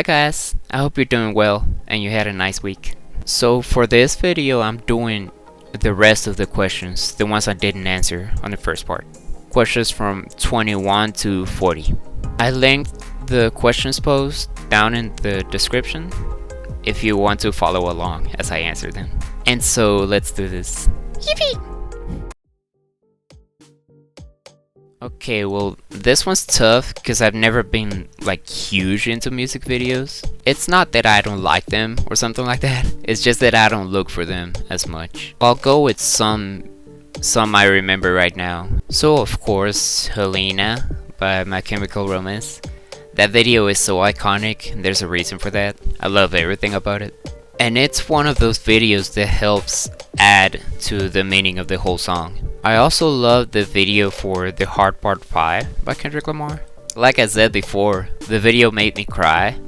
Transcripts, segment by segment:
guys, I hope you're doing well and you had a nice week. So for this video I'm doing the rest of the questions, the ones I didn't answer on the first part. Questions from 21 to 40. I linked the questions post down in the description if you want to follow along as I answer them. And so let's do this. Yippee! Okay, well, this one's tough because I've never been like huge into music videos. It's not that I don't like them or something like that. It's just that I don't look for them as much. I'll go with some I remember right now. So of course, Helena by My Chemical Romance. That video is so iconic and there's a reason for that. I love everything about it. And it's one of those videos that helps add to the meaning of the whole song. I also love the video for The Hard Part 5 by Kendrick Lamar. Like I said before, the video made me cry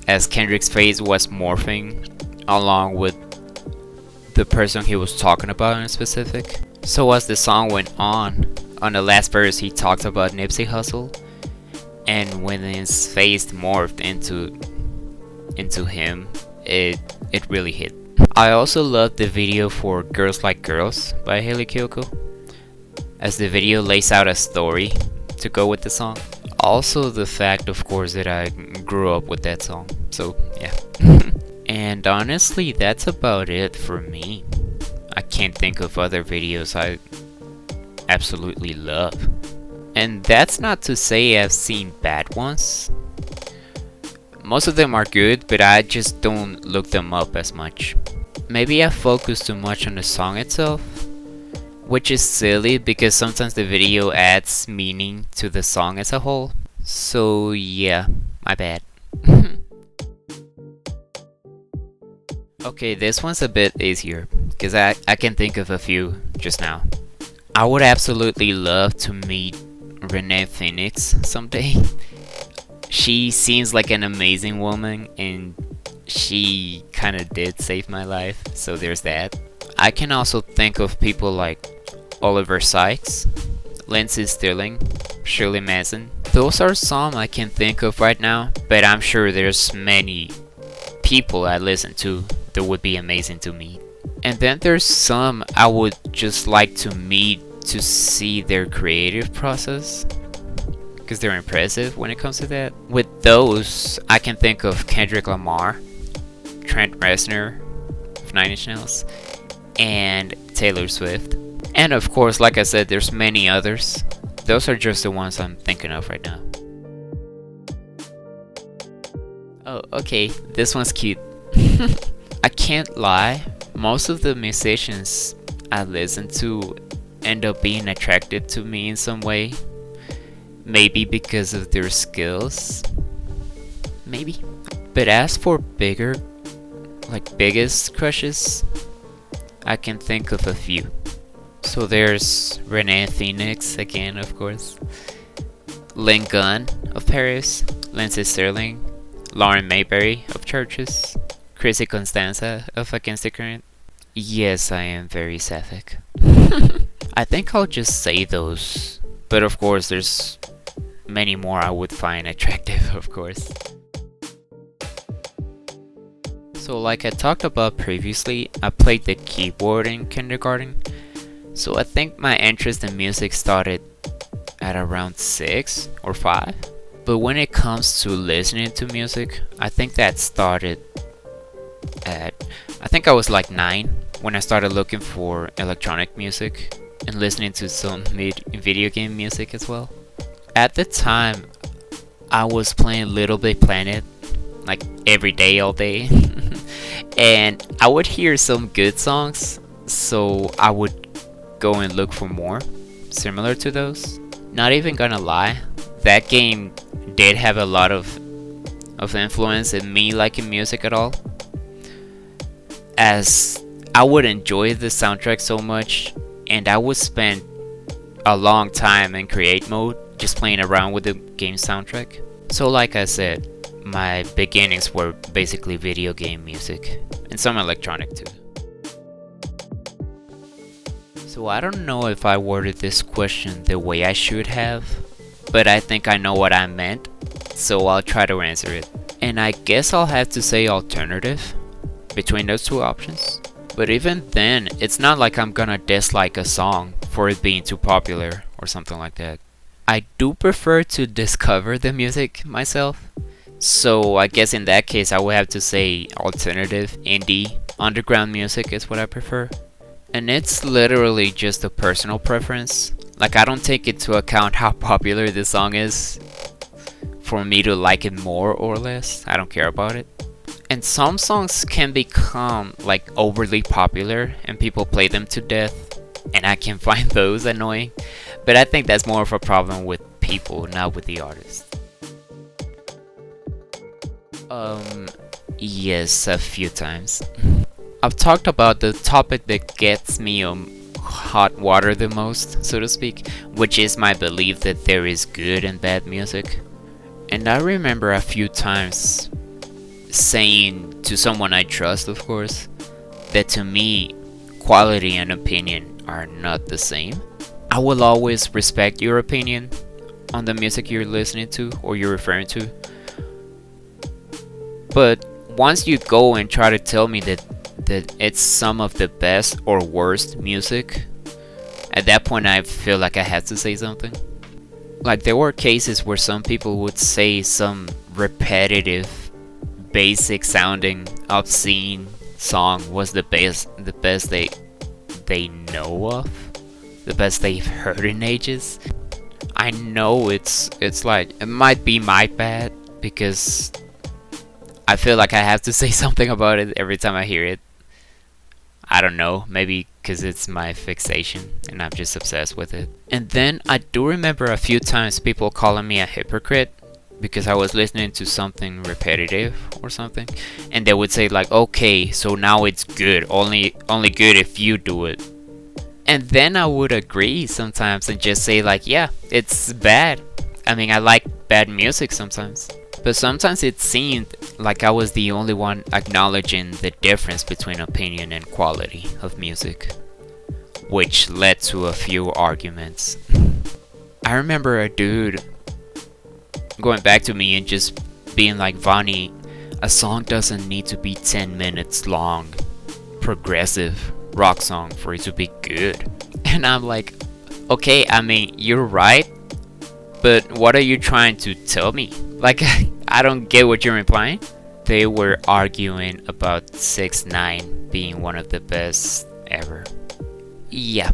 as Kendrick's face was morphing along with the person he was talking about in specific. So as the song went on the last verse he talked about Nipsey Hussle, and when his face morphed into him, it really hit. I also love the video for Girls Like Girls by Haley Kiyoko, as the video lays out a story to go with the song. Also the fact, of course, that I grew up with that song, so yeah. And honestly, that's about it for me. I can't think of other videos I absolutely love. And that's not to say I've seen bad ones. Most of them are good, but I just don't look them up as much. Maybe I focus too much on the song itself, which is silly because sometimes the video adds meaning to the song as a whole. So yeah, my bad. Okay, this one's a bit easier because I can think of a few just now. I would absolutely love to meet Renee Phoenix someday. She seems like an amazing woman and she kinda did save my life, so there's that. I can also think of people like Oliver Sykes, Lindsey Stirling, Shirley Manson. Those are some I can think of right now, but I'm sure there's many people I listen to that would be amazing to meet. And then there's some I would just like to meet to see their creative process, because they're impressive when it comes to that. With those, I can think of Kendrick Lamar, Trent Reznor of 9 Inch Nails, and Taylor Swift. And of course, like I said, there's many others. Those are just the ones I'm thinking of right now. Oh, okay, this one's cute. I can't lie, most of the musicians I listen to end up being attracted to me in some way. Maybe because of their skills, maybe. But as for biggest crushes, I can think of a few. So there's Renee Phoenix again, of course, Lynn Gunn of Paris, Lindsey Stirling, Lauren Mayberry of Churches, Chrissy Constanza of Against the Current. Yes, I am very sapphic. I think I'll just say those, but of course there's many more I would find attractive, of course. So like I talked about previously, I played the keyboard in kindergarten, so I think my interest in music started at around 6 or 5. But when it comes to listening to music, I think that started at, I think I was like 9 when I started looking for electronic music and listening to some video game music as well. At the time, I was playing Little Big Planet like every day, all day. And I would hear some good songs, so I would go and look for more similar to those. Not even gonna lie, that game did have a lot of influence in me liking music at all, as I would enjoy the soundtrack so much and I would spend a long time in create mode just playing around with the game soundtrack. So like I said, my beginnings were basically video game music and some electronic too. So I don't know if I worded this question the way I should have, but I think I know what I meant, so I'll try to answer it. And I guess I'll have to say alternative between those two options. But even then, it's not like I'm gonna dislike a song for it being too popular or something like that. I do prefer to discover the music myself. So I guess in that case I would have to say alternative, indie, underground music is what I prefer. And it's literally just a personal preference. Like, I don't take into account how popular this song is for me to like it more or less. I don't care about it. And some songs can become like overly popular and people play them to death, and I can find those annoying. But I think that's more of a problem with people, not with the artist. Yes, a few times. I've talked about the topic that gets me hot water the most, so to speak, which is my belief that there is good and bad music. And I remember a few times saying to someone I trust, of course, that to me, quality and opinion are not the same. I will always respect your opinion on the music you're listening to or you're referring to. But once you go and try to tell me that it's some of the best or worst music, at that point I feel like I have to say something. Like, there were cases where some people would say some repetitive, basic sounding, obscene song was the best they know of, the best they've heard in ages. I know it's like, it might be my bad because I feel like I have to say something about it every time I hear it. I don't know, maybe because it's my fixation and I'm just obsessed with it. And then I do remember a few times people calling me a hypocrite because I was listening to something repetitive or something, and they would say like, okay, so now it's good, only good if you do it. And then I would agree sometimes and just say like, yeah, it's bad. I mean, I like bad music sometimes. But sometimes it seemed like I was the only one acknowledging the difference between opinion and quality of music, which led to a few arguments. I remember a dude going back to me and just being like, Vani, a song doesn't need to be 10 minutes long, progressive rock song for it to be good. And I'm like, okay, I mean, you're right, but what are you trying to tell me? Like, I don't get what you're implying. They were arguing about 6ix9ine being one of the best ever. Yeah.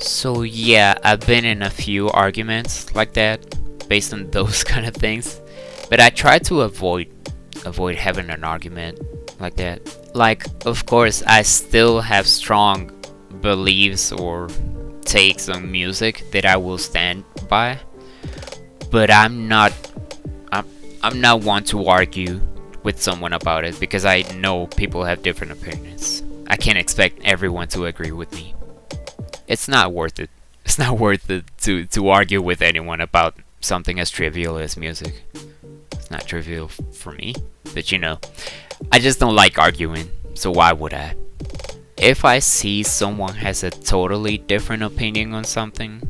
So yeah, I've been in a few arguments like that, based on those kind of things. But I try to avoid having an argument like that. Like, of course, I still have strong beliefs or takes on music that I will stand by, but I'm not one to argue with someone about it because I know people have different opinions. I can't expect everyone to agree with me. It's not worth it. It's not worth it to argue with anyone about something as trivial as music. It's not trivial for me, but you know, I just don't like arguing, so why would I? If I see someone has a totally different opinion on something,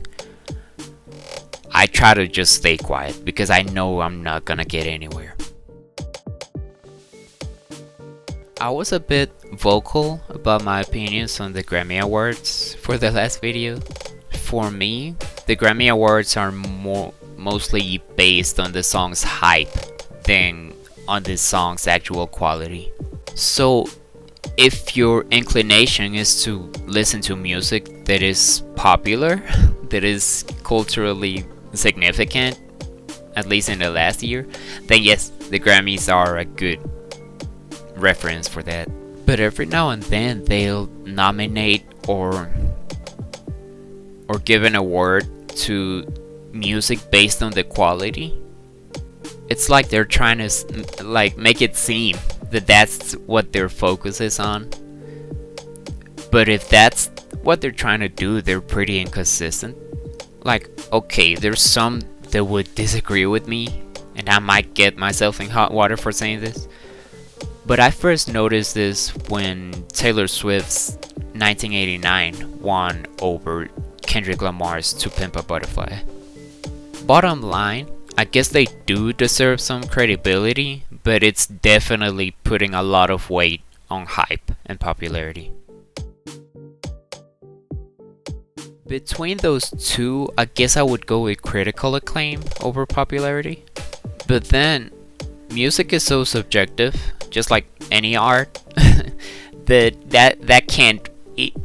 I try to just stay quiet because I know I'm not gonna get anywhere. I was a bit vocal about my opinions on the Grammy Awards for the last video. For me, the Grammy Awards are mostly based on the song's hype than on the song's actual quality. So if your inclination is to listen to music that is popular, that is culturally significant, at least in the last year, then yes, the Grammys are a good reference for that. But every now and then they'll nominate or give an award to music based on the quality. It's like they're trying to like make it seem that that's what their focus is on. But if that's what they're trying to do, they're pretty inconsistent. Like, okay, there's some that would disagree with me, and I might get myself in hot water for saying this. But I first noticed this when Taylor Swift's 1989 won over Kendrick Lamar's To Pimp a Butterfly. Bottom line, I guess they do deserve some credibility, but it's definitely putting a lot of weight on hype and popularity. Between those two, I guess I would go with critical acclaim over popularity. But then, music is so subjective, just like any art, that can't.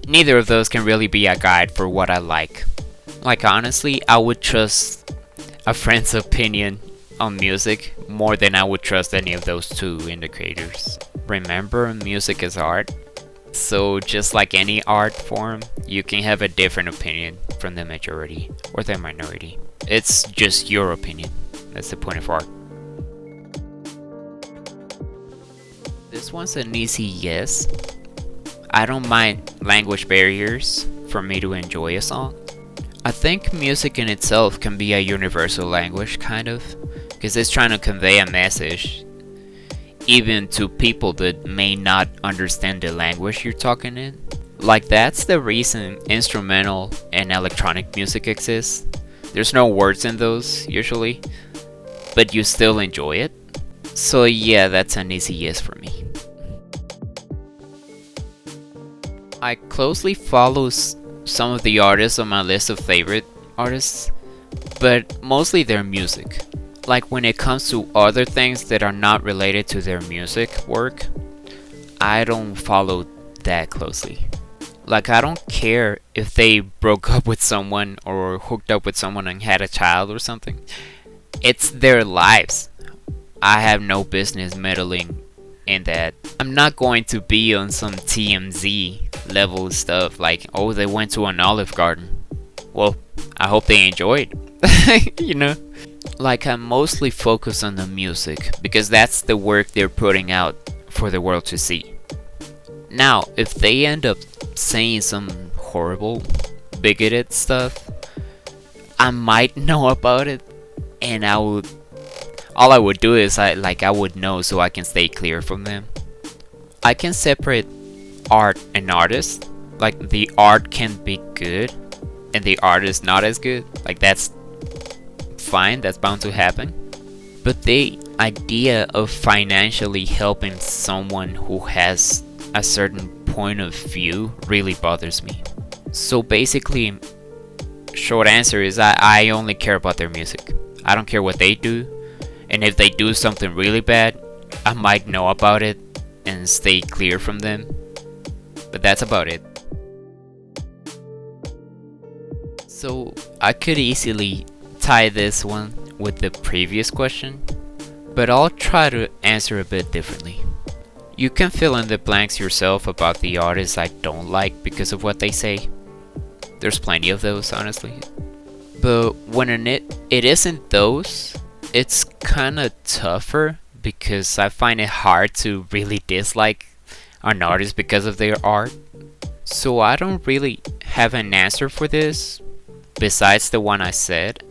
Neither of those can really be a guide for what I like. Like honestly, I would trust a friend's opinion on music more than I would trust any of those two indicators. Remember, music is art. So just like any art form, you can have a different opinion from the majority or the minority. It's just your opinion. That's the point of art. This one's an easy yes. I don't mind language barriers for me to enjoy a song. I think music in itself can be a universal language, kind of, because it's trying to convey a message, even to people that may not understand the language you're talking in. Like, that's the reason instrumental and electronic music exists. There's no words in those, usually, but you still enjoy it. So yeah, that's an easy yes for me. I closely follow some of the artists on my list of favorite artists, but mostly their music. Like when it comes to other things that are not related to their music work, I don't follow that closely. Like I don't care if they broke up with someone or hooked up with someone and had a child or something. It's their lives. I have no business meddling in that. I'm not going to be on some TMZ level stuff like, oh, they went to an Olive Garden. Well, I hope they enjoyed. You know? Like I'm mostly focused on the music because that's the work they're putting out for the world to see. Now, if they end up saying some horrible, bigoted stuff, I might know about it, and all I would do is I would know so I can stay clear from them. I can separate art and artist. Like the art can be good and the artist not as good. Like that's fine, that's bound to happen. But the idea of financially helping someone who has a certain point of view really bothers me. So basically, short answer is I only care about their music. I don't care what they do. And if they do something really bad, I might know about it and stay clear from them. But that's about it. So I could easily tie this one with the previous question, but I'll try to answer a bit differently. You can fill in the blanks yourself about the artists I don't like because of what they say. There's plenty of those, honestly. But when it isn't those, it's kinda tougher because I find it hard to really dislike an artist because of their art. So I don't really have an answer for this besides the one I said.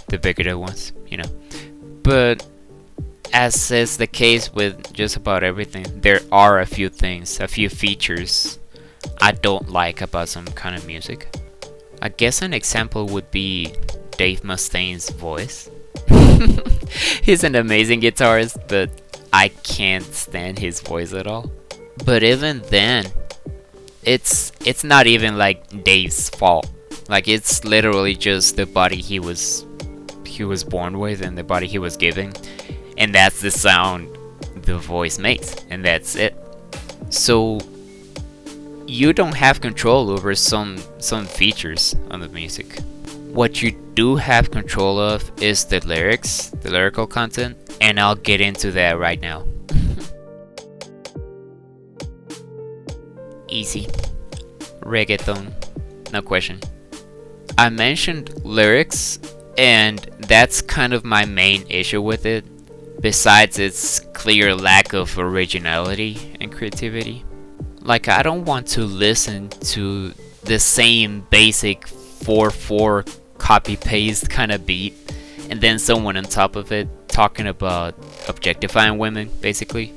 The bigoted ones, you know. But as is the case with just about everything, there are a few things, a few features I don't like about some kind of music. I guess an example would be Dave Mustaine's voice. He's an amazing guitarist, but I can't stand his voice at all. But even then, it's not even like Dave's fault. Like it's literally just the body he was born with and the body he was given, and that's the sound the voice makes, and that's it. So you don't have control over some features on the music. What you do have control of is the lyrics, the lyrical content, and I'll get into that right now. Easy. Reggaeton. No question. I mentioned lyrics, and that's kind of my main issue with it, besides its clear lack of originality and creativity. Like, I don't want to listen to the same basic 4/4 copy-paste kind of beat, and then someone on top of it talking about objectifying women, basically.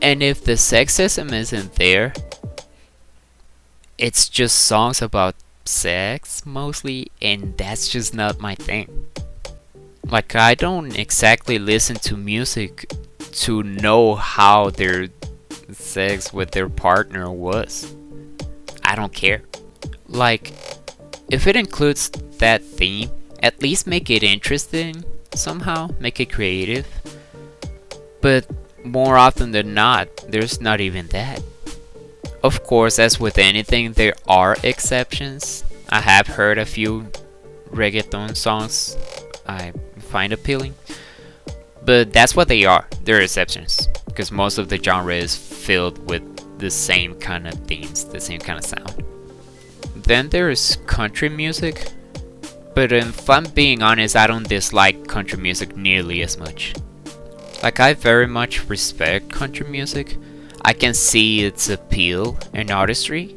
And if the sexism isn't there, it's just songs about sex mostly, and that's just not my thing. Like, I don't exactly listen to music to know how their sex with their partner was. I don't care. Like, if it includes that theme, at least make it interesting somehow, make it creative. But more often than not, there's not even that. Of course, as with anything, there are exceptions. I have heard a few reggaeton songs I find appealing, but that's what they are. They're exceptions, because most of the genre is filled with the same kind of themes, the same kind of sound. Then there's country music, but if I'm being honest, I don't dislike country music nearly as much. Like, I very much respect country music. I can see its appeal and artistry.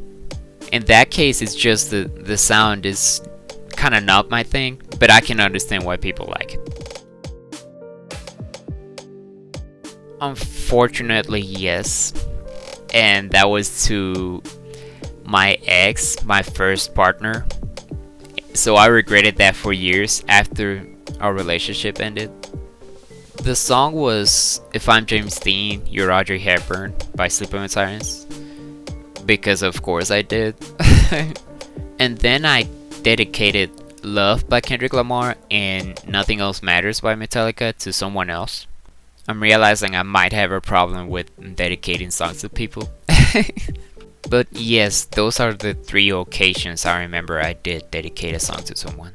In that case, it's just the sound is kind of not my thing, but I can understand why people like it. Unfortunately, yes. And that was to my ex, my first partner. So I regretted that for years after our relationship ended. The song was If I'm James Dean, You're Audrey Hepburn by Sleeping with Sirens. Because of course I did. And then I dedicated Love by Kendrick Lamar and Nothing Else Matters by Metallica to someone else. I'm realizing I might have a problem with dedicating songs to people. But yes, those are the 3 occasions I remember I did dedicate a song to someone.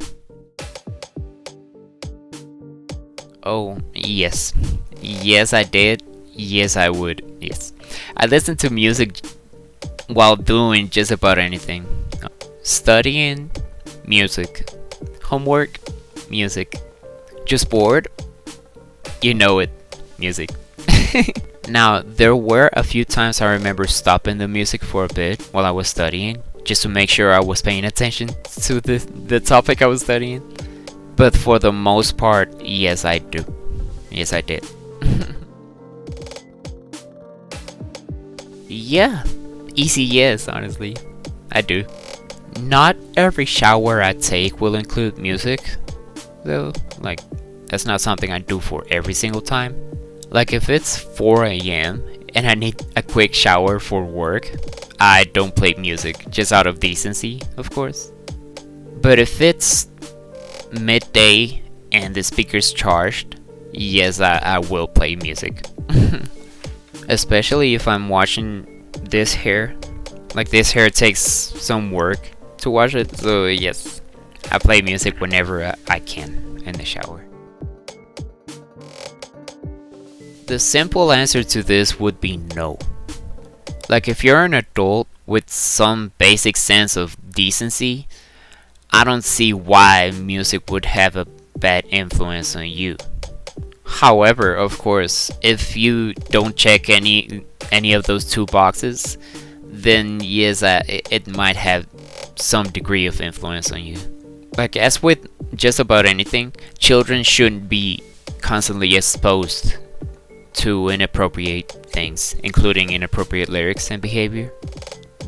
Oh, yes. Yes, I did. Yes, I would. Yes. I listen to music while doing just about anything. Studying, music. Homework, music. Just bored? You know it. Music. Now, there were a few times I remember stopping the music for a bit while I was studying, just to make sure I was paying attention to the topic I was studying. But for the most part, yes, I do. Yes, I did. Yeah, easy yes, honestly. I do. Not every shower I take will include music, though. Like, that's not something I do for every single time. Like, if it's 4 a.m. and I need a quick shower for work, I don't play music, just out of decency, of course. But if it's midday and the speaker's charged, yes, I will play music. Especially if I'm washing this hair. Like, this hair takes some work to wash it, so yes, I play music whenever I can in the shower. The simple answer to this would be no. Like, if you're an adult with some basic sense of decency, I don't see why music would have a bad influence on you. However, of course, if you don't check any of those 2 boxes, then yes, it might have some degree of influence on you. Like, as with just about anything, children shouldn't be constantly exposed to inappropriate things, including inappropriate lyrics and behavior.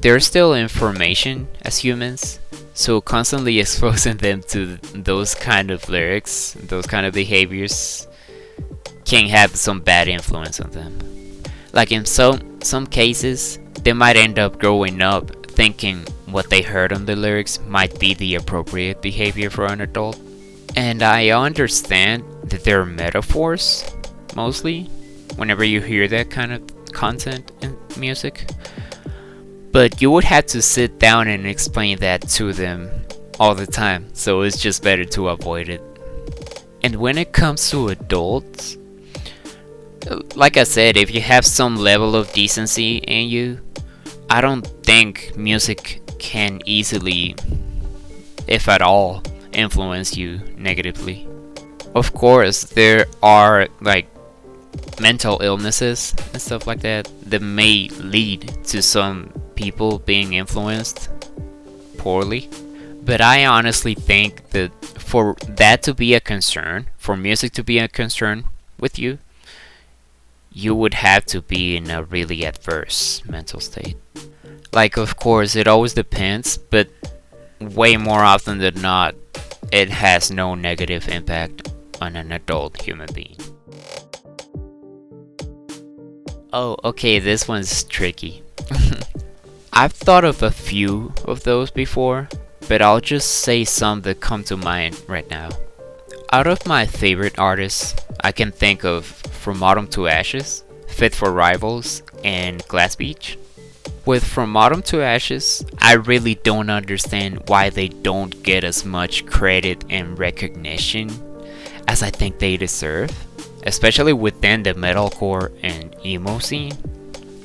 There's still information as humans, so constantly exposing them to those kind of lyrics, those kind of behaviors, can have some bad influence on them. Like, in some cases, they might end up growing up thinking what they heard on the lyrics might be the appropriate behavior for an adult. And I understand that they're metaphors, mostly, whenever you hear that kind of content in music. But you would have to sit down and explain that to them all the time, so it's just better to avoid it. And when it comes to adults, like I said, if you have some level of decency in you, I don't think music can easily, if at all, influence you negatively. Of course, there are like mental illnesses and stuff like that may lead to some people being influenced poorly. But I honestly think that for that to be a concern, for music to be a concern with you, you would have to be in a really adverse mental state. Like, of course, it always depends, but way more often than not, it has no negative impact. on an adult human being. Oh, okay, this one's tricky. I've thought of a few of those before, but I'll just say some that come to mind right now. Out of my favorite artists, I can think of From Autumn to Ashes, Fit for Rivals, and Glass Beach. With From Autumn to Ashes, I really don't understand why they don't get as much credit and recognition as I think they deserve, especially within the metalcore and emo scene.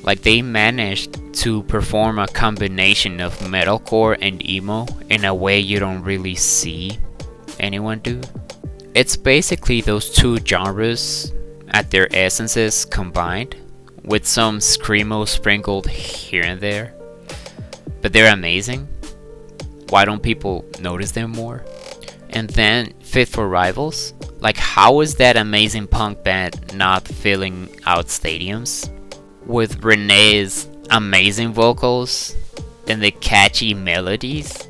Like, they managed to perform a combination of metalcore and emo in a way you don't really see anyone do. It's basically those two genres at their essences combined, with some screamo sprinkled here and there. But they're amazing. Why don't people notice them more? And then Fit for Rivals. Like, how is that amazing punk band not filling out stadiums? With Renee's amazing vocals and the catchy melodies.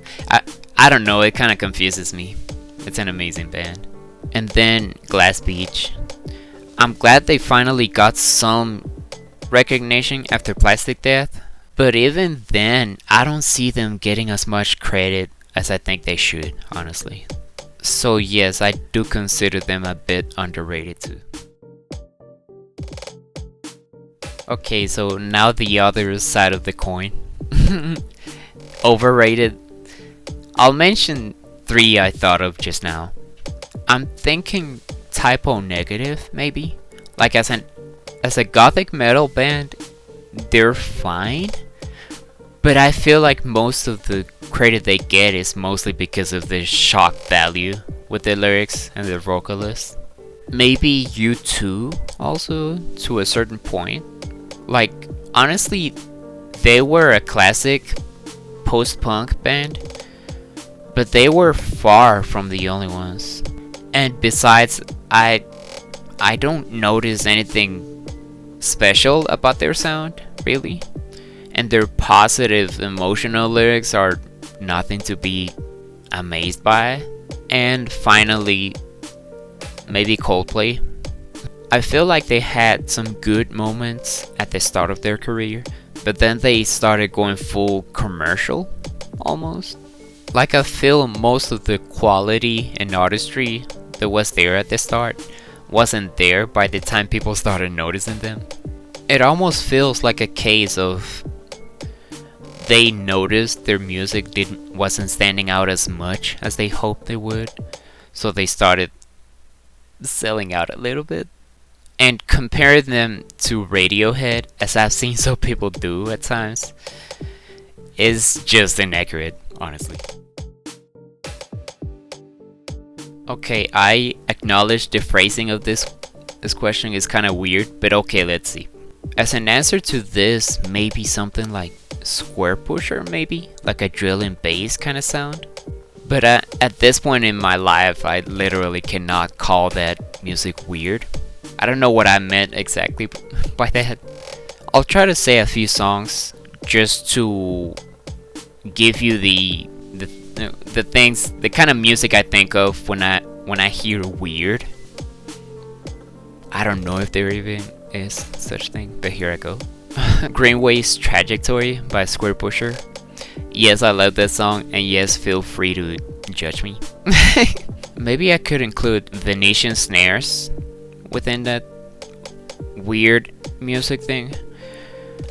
I don't know, it kind of confuses me. It's an amazing band. And then Glass Beach. I'm glad they finally got some recognition after Plastic Death, but even then, I don't see them getting as much credit as I think they should, honestly. So yes, I do consider them a bit underrated too. Okay, so now the other side of the coin. Overrated. I'll mention 3 I thought of just now. I'm thinking Typo Negative, maybe? Like, as a gothic metal band, they're fine. But I feel like most of the credit they get is mostly because of the shock value with the lyrics and the vocalists. Maybe U2 also, to a certain point. Like, honestly, they were a classic post-punk band, but they were far from the only ones. And besides, I don't notice anything special about their sound, really. And their positive emotional lyrics are nothing to be amazed by. And finally, maybe Coldplay. I feel like they had some good moments at the start of their career, but then they started going full commercial, almost. Like, I feel most of the quality and artistry that was there at the start wasn't there by the time people started noticing them. It almost feels like a case of they noticed their music wasn't standing out as much as they hoped they would, so they started selling out a little bit. And compare them to Radiohead, as I've seen some people do at times, is just inaccurate, honestly. Okay, I acknowledge the phrasing of this question is kind of weird, but okay, let's see. As an answer to this, maybe something like Square Pusher, maybe? Like a drill and bass kind of sound? But at this point in my life, I literally cannot call that music weird. I don't know what I meant exactly by that. I'll try to say a few songs just to give you the things, the kind of music I think of when I hear weird. I don't know if there even is such thing, but here I go. Greenway's Trajectory by Square Pusher. Yes, I love that song, and yes, feel free to judge me. Maybe I could include Venetian Snares within that weird music thing.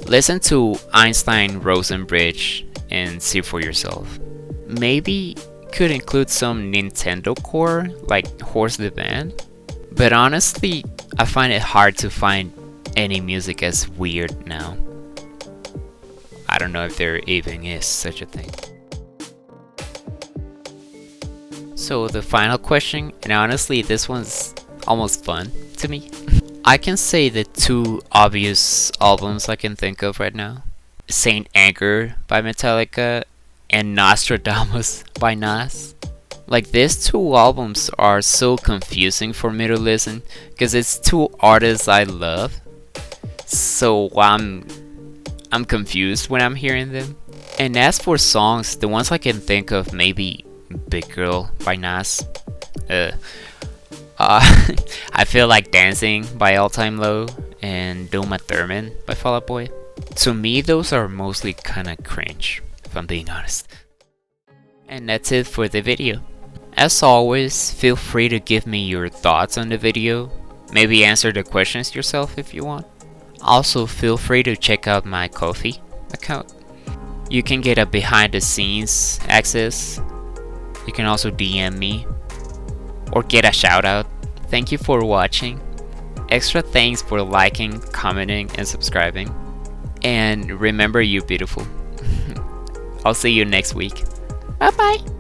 Listen to Einstein Rosenbridge and see for yourself. Maybe could include some Nintendo core like Horse the Band. But honestly, I find it hard to find any music as weird now. I don't know if there even is such a thing. So the final question, and honestly this one's almost fun to me. I can say the 2 obvious albums I can think of right now. Saint Anger by Metallica and Nostradamus by Nas. Like, these 2 albums are so confusing for me to listen because it's 2 artists I love. So I'm confused when I'm hearing them. And as for songs, the ones I can think of, maybe Big Girl by Nas. Uh, I Feel Like Dancing by All Time Low and Do My Thurman by Fall Out Boy. To me, those are mostly kinda cringe, if I'm being honest. And that's it for the video. As always, feel free to give me your thoughts on the video. Maybe answer the questions yourself if you want. Also, feel free to check out my Ko-fi account. You can get a behind the scenes access. You can also DM me or get a shout out. Thank you for watching. Extra thanks for liking, commenting, and subscribing. And remember, you're beautiful. I'll see you next week. Bye bye.